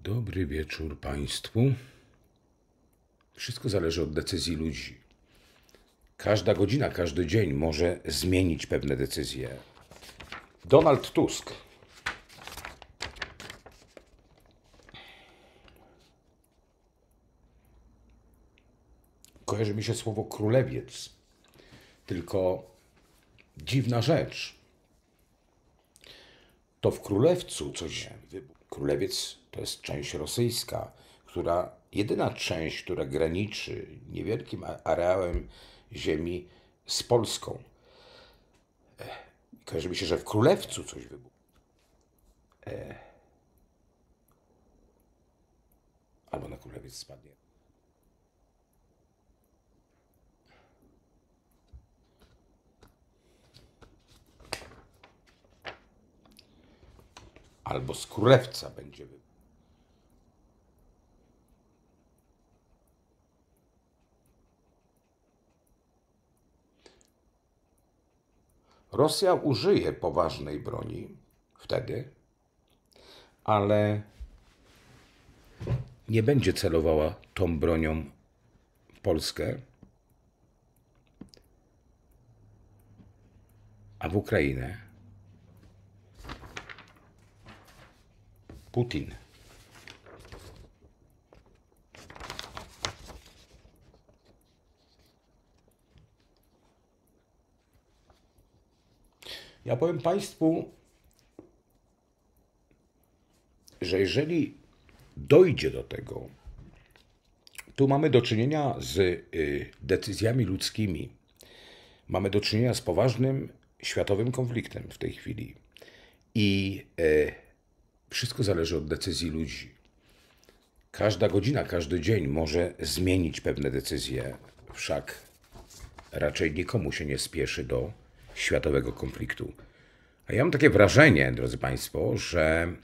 Dobry wieczór Państwu. Wszystko zależy od decyzji ludzi. Każda godzina, każdy dzień może zmienić pewne decyzje. Donald Tusk. Kojarzy mi się słowo królewiec. Tylko dziwna rzecz. To w Królewcu coś wybuchło. Królewiec to jest część rosyjska, jedyna część, która graniczy niewielkim areałem ziemi z Polską. Kojarzy mi się, że w Królewcu coś wybuchło. Albo na Królewiec spadnie. Albo z Królewca będzie wybuch. Rosja użyje poważnej broni wtedy, ale nie będzie celowała tą bronią w Polskę, a w Ukrainę. Putin. Ja powiem Państwu, że jeżeli dojdzie do tego, tu mamy do czynienia z decyzjami ludzkimi. Mamy do czynienia z poważnym światowym konfliktem w tej chwili. I wszystko zależy od decyzji ludzi. Każda godzina, każdy dzień może zmienić pewne decyzje. Wszak raczej nikomu się nie spieszy do światowego konfliktu. A ja mam takie wrażenie, drodzy Państwo, że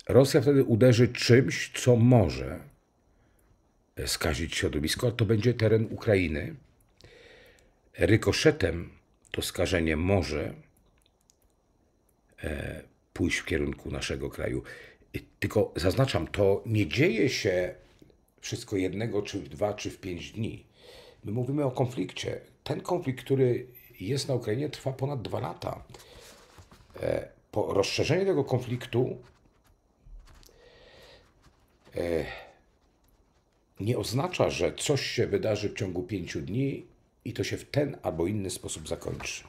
Rosja wtedy uderzy czymś, co może skazić środowisko, a to będzie teren Ukrainy. Rykoszetem to skażenie może pójść w kierunku naszego kraju. Tylko zaznaczam, to nie dzieje się wszystko jednego, czy w 2, czy w 5 dni. My mówimy o konflikcie. Ten konflikt, który jest na Ukrainie, trwa ponad 2 lata. Rozszerzenie tego konfliktu nie oznacza, że coś się wydarzy w ciągu 5 dni i to się w ten albo inny sposób zakończy.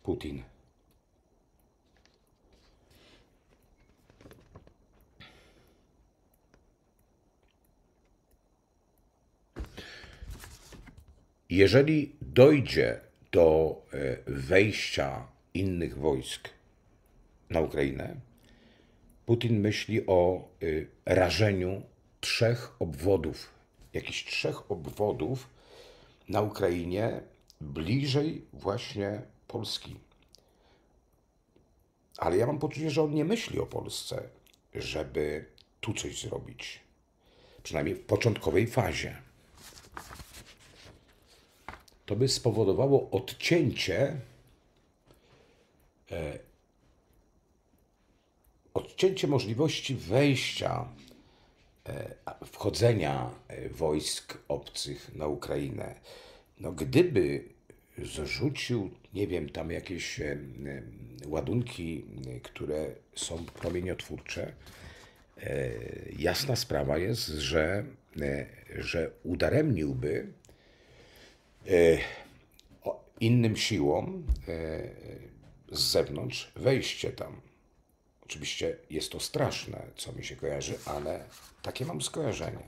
Putin. Jeżeli dojdzie do wejścia innych wojsk na Ukrainę, Putin myśli o rażeniu 3 obwodów, jakichś 3 obwodów na Ukrainie, bliżej właśnie Polski. Ale ja mam poczucie, że on nie myśli o Polsce, żeby tu coś zrobić. Przynajmniej w początkowej fazie. To by spowodowało odcięcie możliwości wejścia, wchodzenia wojsk obcych na Ukrainę. No, gdyby zrzucił, nie wiem, tam jakieś ładunki, które są promieniotwórcze, jasna sprawa jest, że udaremniłby innym siłom z zewnątrz wejście tam. Oczywiście jest to straszne, co mi się kojarzy, ale takie mam skojarzenie.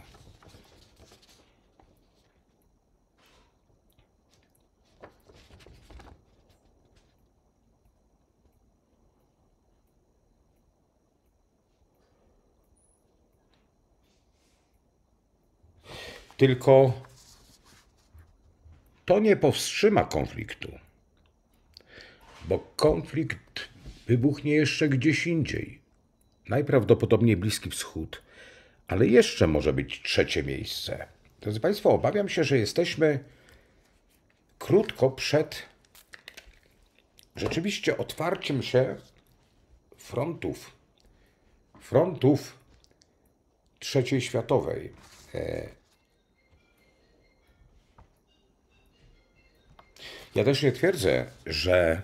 Tylko to nie powstrzyma konfliktu, bo konflikt wybuchnie jeszcze gdzieś indziej. Najprawdopodobniej Bliski Wschód, ale jeszcze może być trzecie miejsce. Drodzy Państwo, obawiam się, że jesteśmy krótko przed rzeczywiście otwarciem się frontów III światowej. Ja też nie twierdzę, że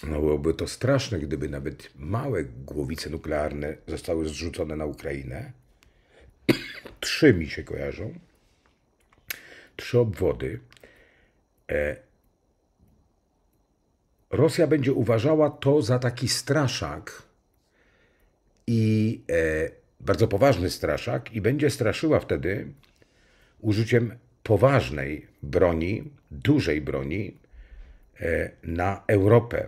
byłoby to straszne, gdyby nawet małe głowice nuklearne zostały zrzucone na Ukrainę. 3 mi się kojarzą. 3 obwody. Rosja będzie uważała to za taki straszak i bardzo poważny straszak i będzie straszyła wtedy użyciem poważnej broni, dużej broni na Europę.